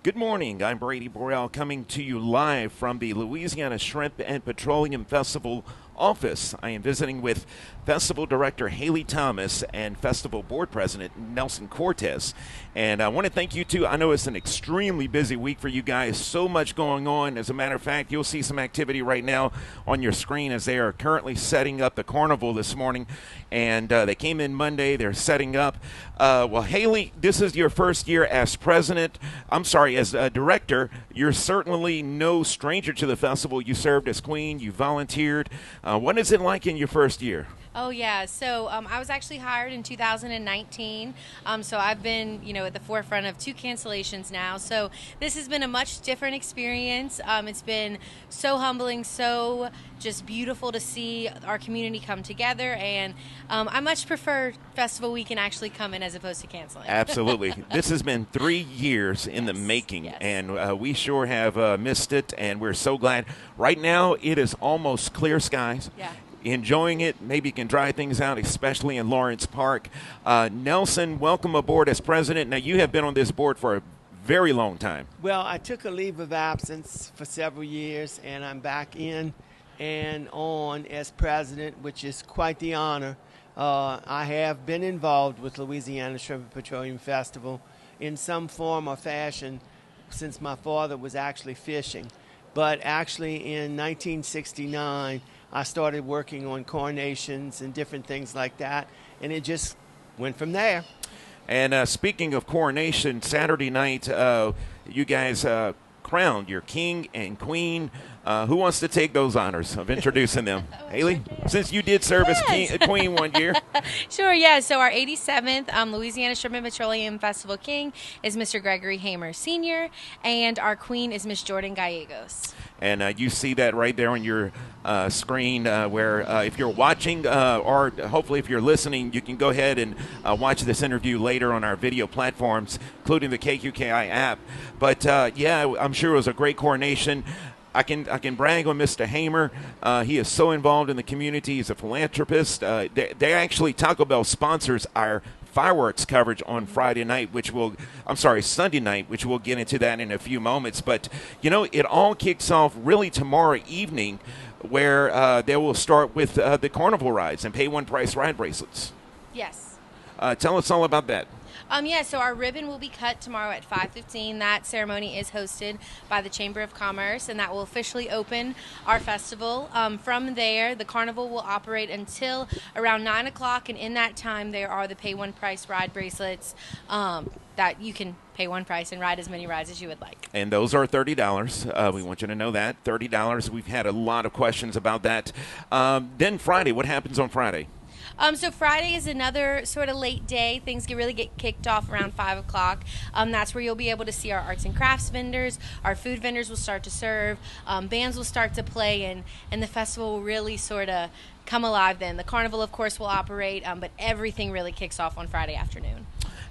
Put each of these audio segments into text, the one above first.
Good morning. I'm Brady Borrell coming to you live from the Louisiana Shrimp and Petroleum Festival office. I am visiting with Festival Director Haley Thomas and Festival Board President Nelson Cortez. And I want to thank you too. I know it's an extremely busy week for you guys. So much going on. As a matter of fact, you'll see some activity right now on your screen as they are currently setting up the carnival this morning. And they came in Monday. They're setting up. Well, Haley, this is your first year as president. I'm sorry, as director. You're certainly no stranger to the festival. You served as queen. You volunteered. What is it like in your first year? Oh, yeah. So I was actually hired in 2019. So I've been, at the forefront of 2 cancellations now. So this has been a much different experience. It's been so humbling, so just beautiful to see our community come together. And I much prefer Festival Weekend actually coming as opposed to canceling. Absolutely. This has been 3 years in the making, yes. And we sure have missed it, and we're so glad. Right now, it is almost clear skies. Yeah. Enjoying it. Maybe you can dry things out, especially in Lawrence Park. Nelson, welcome aboard as president. Now, you have been on this board for a very long time. Well, I took a leave of absence for several years, and I'm back in and on as president, which is quite the honor. I have been involved with Louisiana Shrimp and Petroleum Festival in some form or fashion since my father was actually fishing. But actually in 1969, I started working on coronations and different things like that, and it just went from there. And speaking of coronation, Saturday night, you guys crowned your king and queen. Who wants to take those honors of introducing them? Haley, since you did serve as queen one year. Sure, yeah. So our 87th Louisiana Shrimp and Petroleum Festival King is Mr. Gregory Hamer Sr., and our queen is Miss Jordan Gallegos. And you see that right there on your screen where if you're watching or hopefully if you're listening, you can go ahead and watch this interview later on our video platforms, including the KQKI app. But, yeah, I'm sure it was a great coronation. I can brag on Mr. Hamer. He is so involved in the community. He's a philanthropist. They actually, Taco Bell sponsors our fireworks coverage on Sunday night, which we'll get into that in a few moments. But, it all kicks off really tomorrow evening where they will start with the carnival rides and pay one price ride bracelets. Yes. Tell us all about that. So our ribbon will be cut tomorrow at 5:15. That ceremony is hosted by the Chamber of Commerce, and that will officially open our festival. From there, the carnival will operate until around 9 o'clock, and in that time, there are the pay one price ride bracelets that you can pay one price and ride as many rides as you would like. And those are $30. We want you to know that. $30. We've had a lot of questions about that. Then Friday, what happens on Friday? So Friday is another sort of late day. Things really get kicked off around 5 o'clock. That's where you'll be able to see our arts and crafts vendors. Our food vendors will start to serve. Bands will start to play, and the festival will really sort of come alive then. The carnival, of course, will operate, but everything really kicks off on Friday afternoon.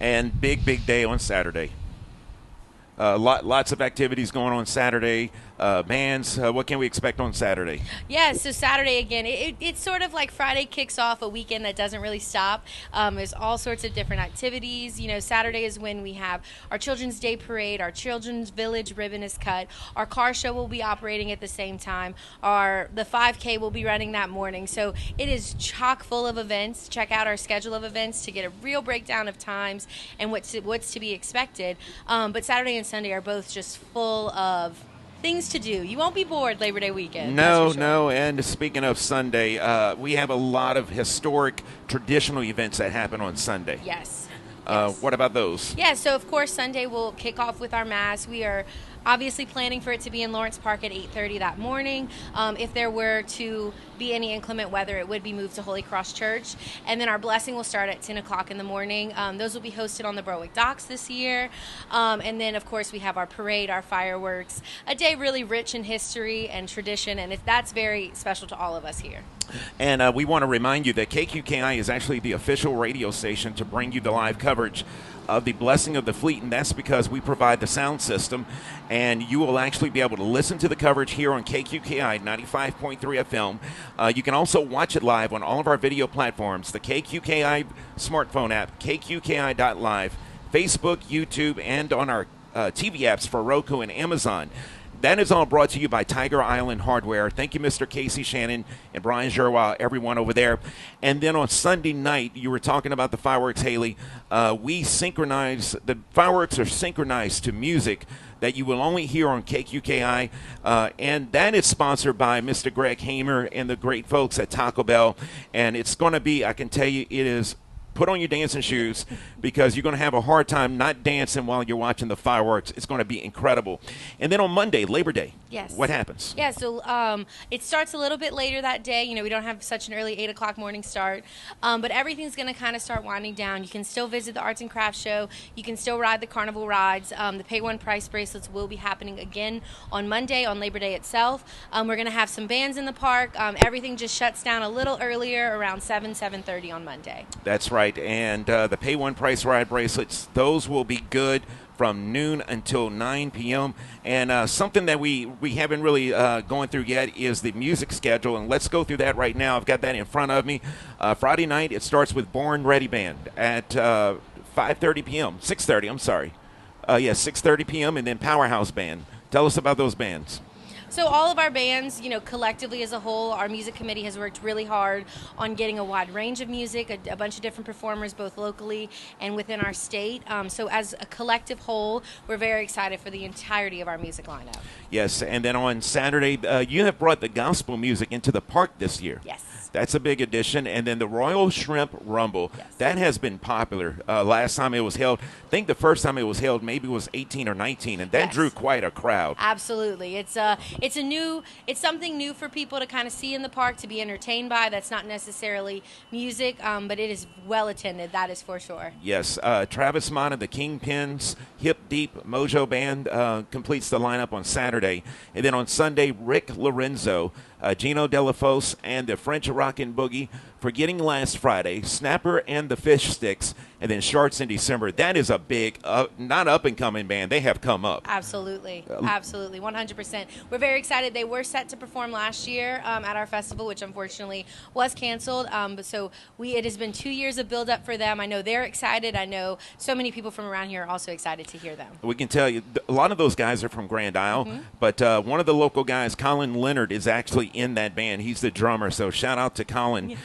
And big day on Saturday. Lots of activities going on Saturday. Bands, what can we expect on Saturday? Yeah, so Saturday, again, it's sort of like Friday kicks off a weekend that doesn't really stop. There's all sorts of different activities. Saturday is when we have our Children's Day Parade, our Children's Village ribbon is cut, our car show will be operating at the same time, the 5K will be running that morning. So it is chock full of events. Check out our schedule of events to get a real breakdown of times and what's to be expected. But Saturday and Sunday are both just full of things to do. You won't be bored Labor Day weekend. No. And speaking of Sunday, we have a lot of historic, traditional events that happen on Sunday. Yes. What about those? Yeah, so of course Sunday we'll kick off with our Mass. We are obviously planning for it to be in Lawrence Park at 8:30 that morning. If there were to be any inclement weather, it would be moved to Holy Cross Church. And then our blessing will start at 10 o'clock in the morning. Those will be hosted on the Berwick Docks this year. And then, of course, we have our parade, our fireworks, a day really rich in history and tradition, and that's very special to all of us here. And we want to remind you that KQKI is actually the official radio station to bring you the live coverage of the Blessing of the Fleet, and that's because we provide the sound system, and you will actually be able to listen to the coverage here on KQKI 95.3 FM. You can also watch it live on all of our video platforms, the KQKI smartphone app, KQKI.live, Facebook, YouTube, and on our TV apps for Roku and Amazon. That is all brought to you by Tiger Island Hardware. Thank you, Mr. Casey Shannon and Brian Gerwa, everyone over there. And then on Sunday night, you were talking about the fireworks, Haley. We synchronize, the fireworks are synchronized to music that you will only hear on KQKI. And that is sponsored by Mr. Greg Hamer and the great folks at Taco Bell. And it's going to be, I can tell you, it is put on your dancing shoes because you're going to have a hard time not dancing while you're watching the fireworks. It's going to be incredible. And then on Monday, Labor Day, yes, what happens? Yeah, so it starts a little bit later that day. You know, we don't have such an early 8 o'clock morning start, but everything's going to kind of start winding down. You can still visit the Arts and Crafts Show. You can still ride the Carnival rides. The Pay One Price bracelets will be happening again on Monday, on Labor Day itself. We're going to have some bands in the park. Everything just shuts down a little earlier, around 7:30 on Monday. That's right. And the Pay One Price ride bracelets, those will be good from noon until 9 p.m. And something that we haven't really gone through yet is the music schedule. And let's go through that right now. I've got that in front of me. Friday night, it starts with Born Ready Band at 5:30 p.m. 6:30, I'm sorry. 6:30 p.m. and then Powerhouse Band. Tell us about those bands. So all of our bands, you know, collectively as a whole, our music committee has worked really hard on getting a wide range of music, a bunch of different performers, both locally and within our state. So as a collective whole, we're very excited for the entirety of our music lineup. Yes, and then on Saturday, you have brought the gospel music into the park this year. Yes. That's a big addition. And then the Royal Shrimp Rumble, yes, that has been popular. Last time it was held, I think the first time it was held maybe was 18 or 19, and that yes, drew quite a crowd. Absolutely. It's something new for people to kind of see in the park, to be entertained by. That's not necessarily music, but it is well attended, that is for sure. Yes. Travis Mott and the Kingpins Hip Deep Mojo Band completes the lineup on Saturday. And then on Sunday, Rick Lorenzo, Gino Delafos, and the French Rockin' Boogie, Forgetting Last Friday, Snapper and the Fish Sticks, and then Sharks in December. That is a big, not up-and-coming band. They have come up. Absolutely. Absolutely. 100%. We're very excited. They were set to perform last year at our festival, which unfortunately was canceled. It has been 2 years of build-up for them. I know they're excited. I know so many people from around here are also excited to hear them. We can tell you, a lot of those guys are from Grand Isle, mm-hmm, but one of the local guys, Colin Leonard, is actually in that band. He's the drummer, so shout out to Colin.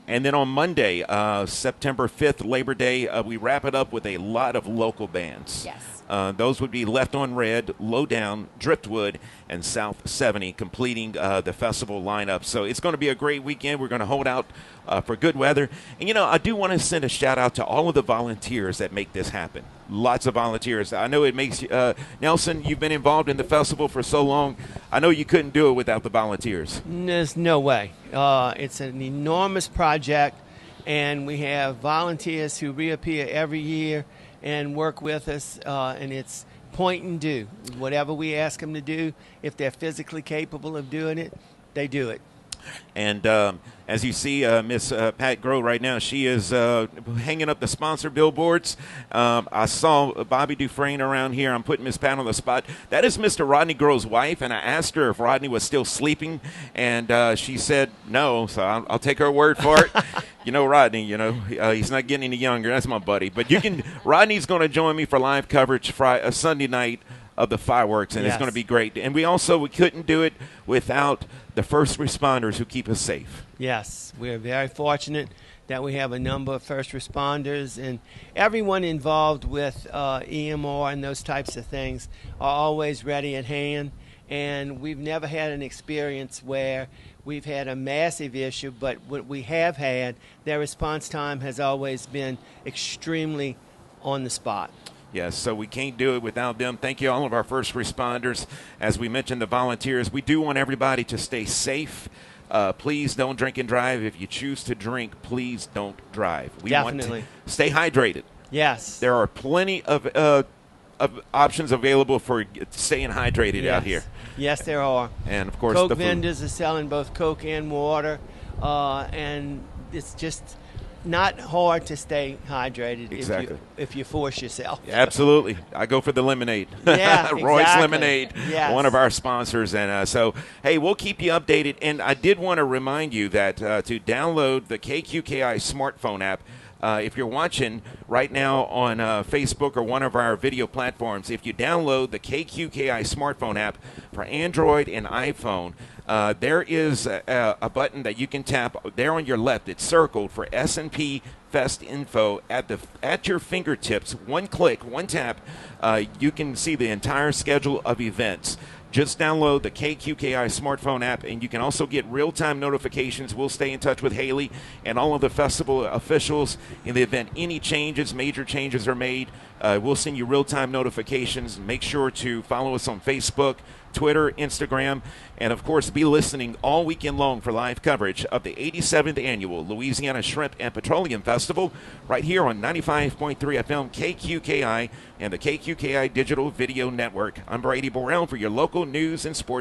And then on Monday, September 5th, Labor Day, we wrap it up with a lot of local bands. Yes. Those would be Left on Red, Lowdown, Driftwood, and South 70 completing the festival lineup. So it's going to be a great weekend. We're going to hold out for good weather. And, you know, I do want to send a shout-out to all of the volunteers that make this happen. Lots of volunteers. I know it makes you Nelson, you've been involved in the festival for so long. I know you couldn't do it without the volunteers. There's no way. It's an enormous project, and we have volunteers who reappear every year and work with us, and it's point and do. Whatever we ask them to do, if they're physically capable of doing it, they do it. And as you see, Miss Pat Groh right now, she is hanging up the sponsor billboards. I saw Bobby Dufresne around here. I'm putting Miss Pat on the spot. That is Mr. Rodney Groh's wife, and I asked her if Rodney was still sleeping, and she said no, so I'll take her word for it. You know, Rodney, he's not getting any younger. That's my buddy. But Rodney's going to join me for live coverage Sunday night of the fireworks, and yes, it's going to be great. And we couldn't do it without the first responders who keep us safe. Yes, we're very fortunate that we have a number of first responders, and everyone involved with EMR and those types of things are always ready at hand. And we've never had an experience where we've had a massive issue, but what we have had, their response time has always been extremely on the spot. Yes, so we can't do it without them. Thank you, all of our first responders. As we mentioned, the volunteers, we do want everybody to stay safe. Please don't drink and drive. If you choose to drink, please don't drive. We Definitely. want to stay hydrated. Yes. There are plenty of options available for staying hydrated, yes, out here. Yes, there are. And, of course, Coke the food. vendors are selling both Coke and water, and it's just not hard to stay hydrated. Exactly. if you force yourself. Yeah, absolutely. I go for the lemonade. Yeah, Roy's exactly. Lemonade, yes, one of our sponsors. And so, hey, we'll keep you updated. And I did want to remind you that to download the KQKI smartphone app, if you're watching right now on Facebook or one of our video platforms, if you download the KQKI smartphone app for Android and iPhone, there is a button that you can tap there on your left. It's circled for S&P Fest info at your fingertips. One click, one tap, you can see the entire schedule of events. Just download the KQKI smartphone app, and you can also get real-time notifications. We'll stay in touch with Haley and all of the festival officials in the event any changes, major changes are made. We'll send you real-time notifications. Make sure to follow us on Facebook, Twitter, Instagram, and of course be listening all weekend long for live coverage of the 87th Annual Louisiana Shrimp and Petroleum Festival right here on 95.3 FM KQKI and the KQKI Digital Video Network. I'm Brady Borrell for your local news and sports.